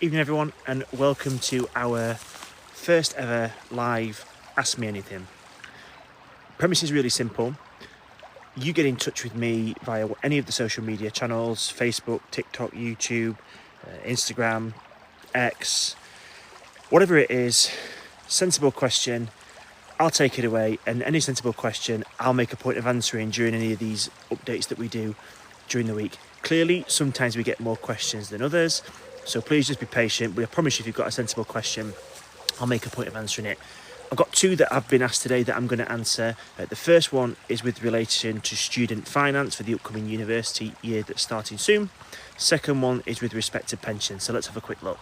Evening everyone, and welcome to our first ever live Ask Me Anything. Premise is really simple. You get in touch with me via any of the social media channels, Facebook, TikTok, YouTube, Instagram, X, whatever it is. Sensible question, I'll take it away, and any sensible question I'll make a point of answering during any of these updates that we do during the week. Clearly, sometimes we get more questions than others, so please just be patient. But I promise you, if you've got a sensible question, I'll make a point of answering it. I've got two that I've been asked today that I'm going to answer. The first one is with relation to student finance for the upcoming university year that's starting soon. Second one is with respect to pensions. So let's have a quick look.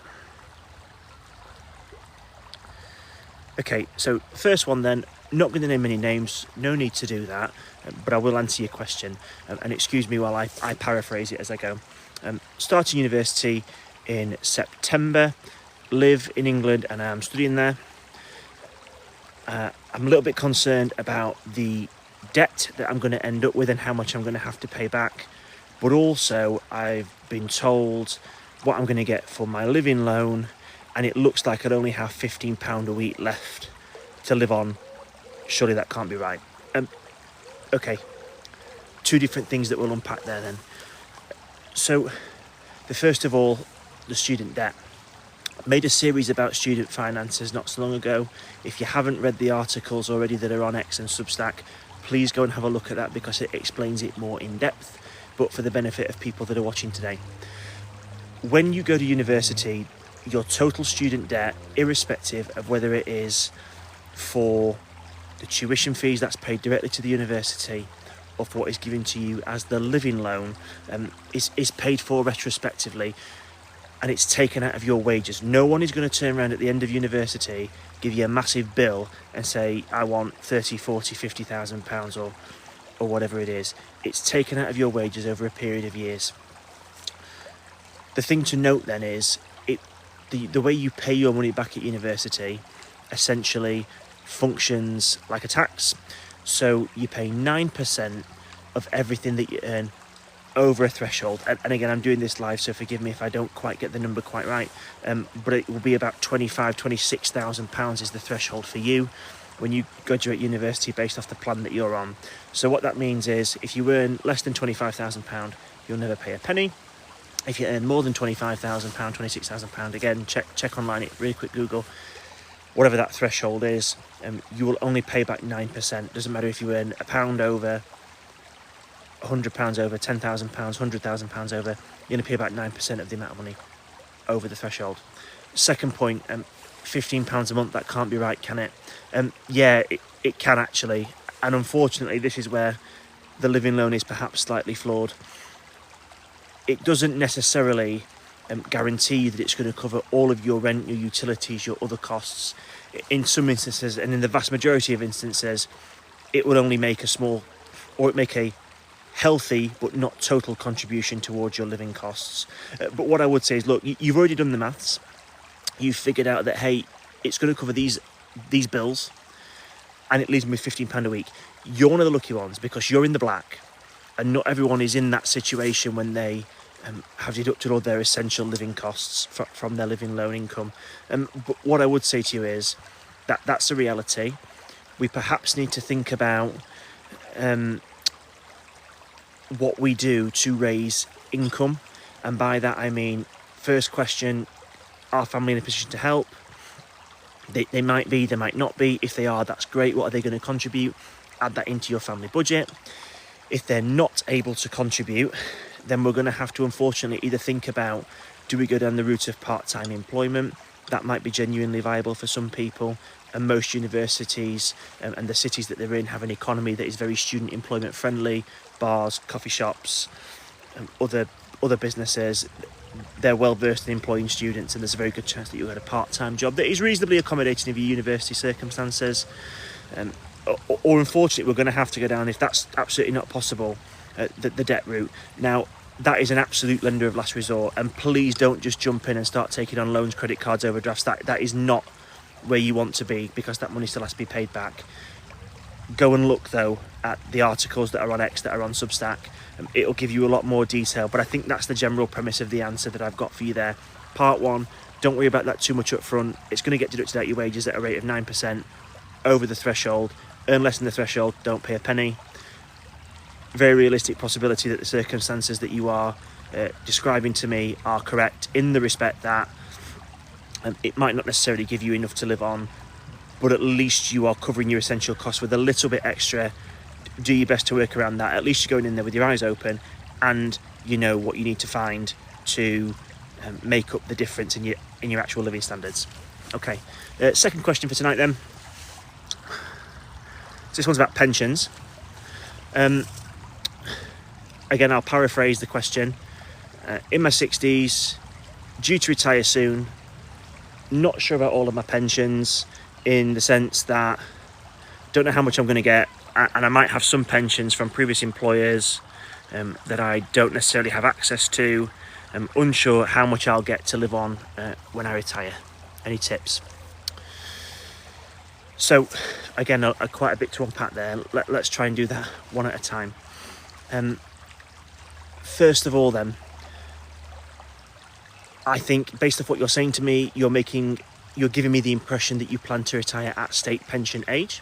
Okay, so first one then, not going to name any names, no need to do that, but I will answer your question. And excuse me while I paraphrase it as I go. Starting university in September, live in England and I'm studying there. I'm a little bit concerned about the debt that I'm going to end up with and how much I'm going to have to pay back. But also I've been told what I'm going to get for my living loan, and it looks like I'd only have £15 a week left to live on. Surely that can't be right. Okay, two different things that we'll unpack there then. So, the first of all, the student debt. Made a series about student finances not so long ago. If you haven't read the articles already that are on X and Substack, please go and have a look at that because it explains it more in depth, but for the benefit of people that are watching today. When you go to university, your total student debt, irrespective of whether it is for the tuition fees that's paid directly to the university or for what is given to you as the living loan, is paid for retrospectively, and it's taken out of your wages. No one is going to turn around at the end of university, give you a massive bill and say, I want 30, 40, 50,000 pounds or whatever it is. It's taken out of your wages over a period of years. The thing to note then is the way you pay your money back at university essentially functions like a tax. So you pay 9% of everything that you earn over a threshold, and again, I'm doing this live, so forgive me if I don't quite get the number quite right, but it will be about £26,000 is the threshold for you when you graduate university based off the plan that you're on. So what that means is if you earn less than £25,000, you'll never pay a penny. If you earn more than £25,000, £26,000, again, check online, it really quick Google, whatever that threshold is, you will only pay back 9%. Doesn't matter if you earn £1 over, £100 over, £10,000, £100,000 over, you're going to pay about 9% of the amount of money over the threshold. Second point, £15 a month, that can't be right, can it? Yeah, it can actually, and unfortunately this is where the living loan is perhaps slightly flawed. It doesn't necessarily guarantee that it's going to cover all of your rent, your utilities, your other costs. In some instances, and in the vast majority of instances, it will only make a healthy but not total contribution towards your living costs. But what I would say is, look, you've already done the maths. You've figured out that, hey, it's going to cover these bills, and it leaves me with £15 a week. You're one of the lucky ones because you're in the black, and not everyone is in that situation when they have deducted all their essential living costs from their living loan income. But what I would say to you is that that's a reality. We perhaps need to think about what we do to raise income, and by that I mean, first question, are family in a position to help? They might be, they might not be. If they are, that's great. What are they going to contribute? Add that into your family budget. If they're not able to contribute, then we're going to have to unfortunately either think about, do we go down the route of part-time employment? That might be genuinely viable for some people, and most universities and the cities that they're in have an economy that is very student employment friendly. Bars, coffee shops, other businesses, they're well versed in employing students, and there's a very good chance that you'll get a part-time job that is reasonably accommodating of your university circumstances. Or unfortunately, we're going to have to go down, if that's absolutely not possible, the debt route. Now, that is an absolute lender of last resort, and please don't just jump in and start taking on loans, credit cards, overdrafts. That is not where you want to be, because that money still has to be paid back. Go and look though at the articles that are on X, that are on Substack. It'll give you a lot more detail, but I think that's the general premise of the answer that I've got for you there. Part one, Don't worry about that too much up front. It's going to get deducted out your wages at a rate of 9% over the threshold. Earn less than the threshold, don't pay a penny. Very realistic possibility that the circumstances that you are describing to me are correct, in the respect that it might not necessarily give you enough to live on, but at least you are covering your essential costs with a little bit extra. Do your best to work around that. At least you're going in there with your eyes open, and you know what you need to find to make up the difference in your actual living standards. Okay, second question for tonight then. So this one's about pensions. Again, I'll paraphrase the question. In my 60s, due to retire soon, not sure about all of my pensions, in the sense that don't know how much I'm going to get, and I might have some pensions from previous employers that I don't necessarily have access to. I'm unsure how much I'll get to live on when I retire. Any tips? So again, quite a bit to unpack there. Let's try and do that one at a time. First of all then, I think based off what you're saying to me, you're giving me the impression that you plan to retire at state pension age.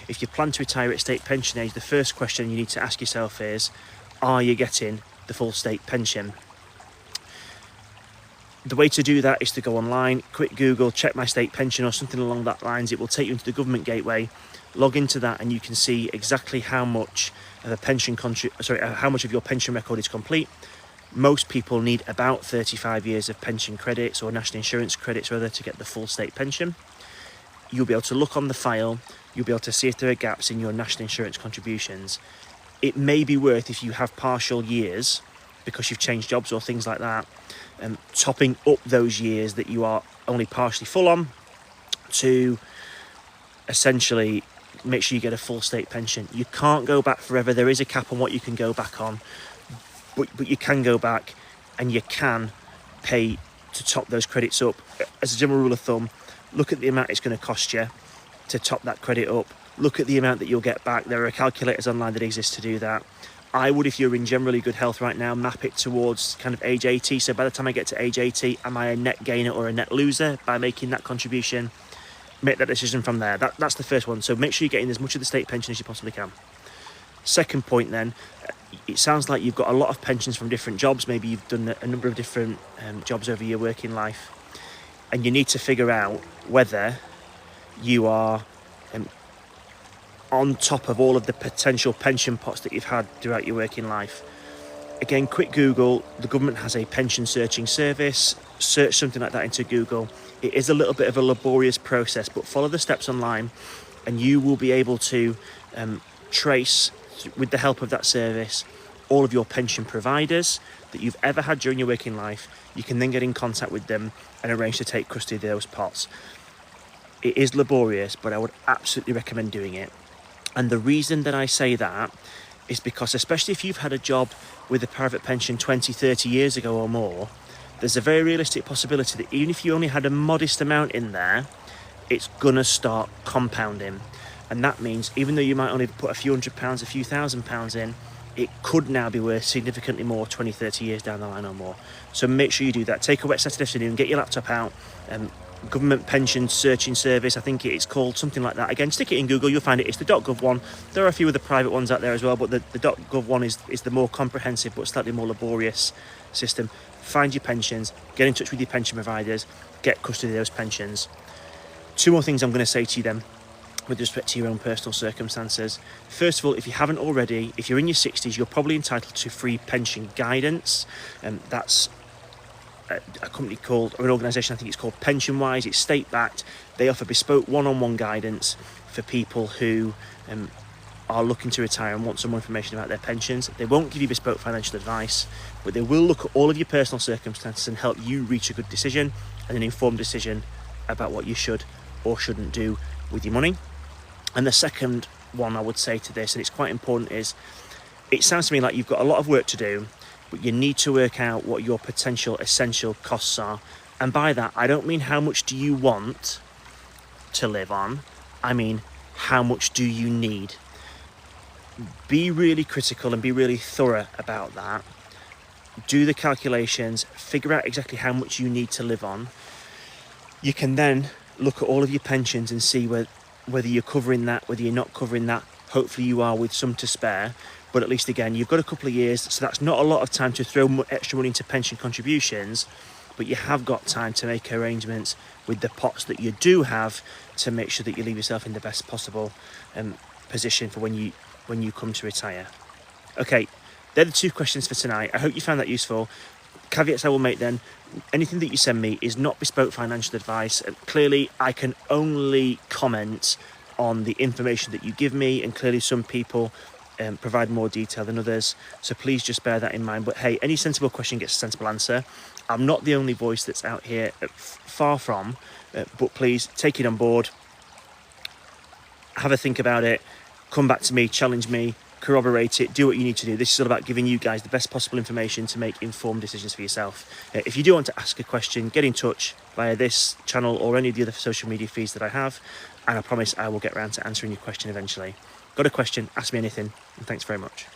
If you plan to retire at state pension age, the first question you need to ask yourself is, are you getting the full state pension? The way to do that is to go online, quick Google, check my state pension or something along that lines. It will take you into the government gateway. Log into that and you can see exactly how much of how much of your pension record is complete. Most people need about 35 years of pension credits or national insurance credits rather to get the full state pension. You'll be able to look on the file, you'll be able to see if there are gaps in your national insurance contributions. It may be worth, if you have partial years, because you've changed jobs or things like that, topping up those years that you are only partially full on to essentially make sure you get a full state pension. You can't go back forever. There is a cap on what you can go back on, but you can go back and you can pay to top those credits up. As a general rule of thumb, look at the amount it's going to cost you to top that credit up. Look at the amount that you'll get back. There are calculators online that exist to do that. I would, if you're in generally good health right now, map it towards kind of age 80. So by the time I get to age 80, am I a net gainer or a net loser by making that contribution? Make that decision from there. That's the first one. So make sure you're getting as much of the state pension as you possibly can. Second point then, it sounds like you've got a lot of pensions from different jobs. Maybe you've done a number of different jobs over your working life, and you need to figure out whether you are on top of all of the potential pension pots that you've had throughout your working life. Again, quick Google. The government has a pension searching service. Search something like that into Google. It is a little bit of a laborious process, but follow the steps online and you will be able to trace, with the help of that service, all of your pension providers that you've ever had during your working life. You can then get in contact with them and arrange to take custody of those pots. It is laborious, but I would absolutely recommend doing it. And the reason that I say that is because, especially if you've had a job with a private pension 20, 30 years ago or more, there's a very realistic possibility that even if you only had a modest amount in there, it's going to start compounding. And that means even though you might only put a few £100s, a few £1,000s in, it could now be worth significantly more 20, 30 years down the line or more. So make sure you do that. Take a wet Saturday afternoon, get your laptop out, government pension searching service, I think it's called, something like that. Again, stick it in Google, you'll find it. It's the .gov one. There are a few other private ones out there as well, but the .gov one is the more comprehensive but slightly more laborious system. Find your pensions, get in touch with your pension providers, get custody of those pensions. Two more things I'm going to say to you then with respect to your own personal circumstances. First of all, if you haven't already, if you're in your 60s, you're probably entitled to free pension guidance. That's a company called, or an organisation, I think it's called PensionWise. It's state backed. They offer bespoke one-on-one guidance for people who are looking to retire and want some more information about their pensions. They won't give you bespoke financial advice, but they will look at all of your personal circumstances and help you reach a good decision and an informed decision about what you should or shouldn't do with your money. And the second one I would say to this, and it's quite important, is it sounds to me like you've got a lot of work to do, but you need to work out what your potential essential costs are. And by that, I don't mean how much do you want to live on, I mean how much do you need. Be really critical and be really thorough about that. Do the calculations, figure out exactly how much you need to live on. You can then look at all of your pensions and see whether you're covering that, whether you're not covering that. Hopefully you are, with some to spare, but at least again you've got a couple of years, so that's not a lot of time to throw extra money into pension contributions, but you have got time to make arrangements with the pots that you do have to make sure that you leave yourself in the best possible position for when you come to retire. Okay, they're the 2 questions for tonight. I hope you found that useful. Caveats I will make then: anything that you send me is not bespoke financial advice. Clearly, I can only comment on the information that you give me, and clearly some people provide more detail than others. So please just bear that in mind. But hey, any sensible question gets a sensible answer. I'm not the only voice that's out here, far from, but please take it on board. Have a think about it. Come back to me, challenge me, corroborate it, do what you need to do. This is all about giving you guys the best possible information to make informed decisions for yourself. If you do want to ask a question, get in touch via this channel or any of the other social media feeds that I have, and I promise I will get around to answering your question eventually. Got a question? Ask me anything, and thanks very much.